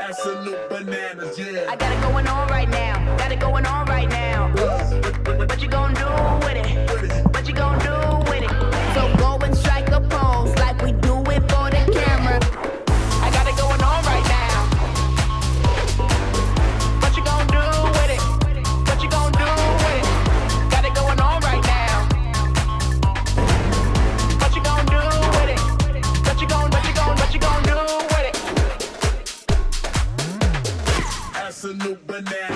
Absolute bananas, yeah. I got it going on right now. Got it going on right now. What you gonna do with it? What you gonna do with it? So go and strike a pose like we do it for the camera. I got it going on right now. What you gonna do with it? What you gonna do with it? Got it going on right now. What you gonna do with it? What you gonna do with it? Absolute bananas.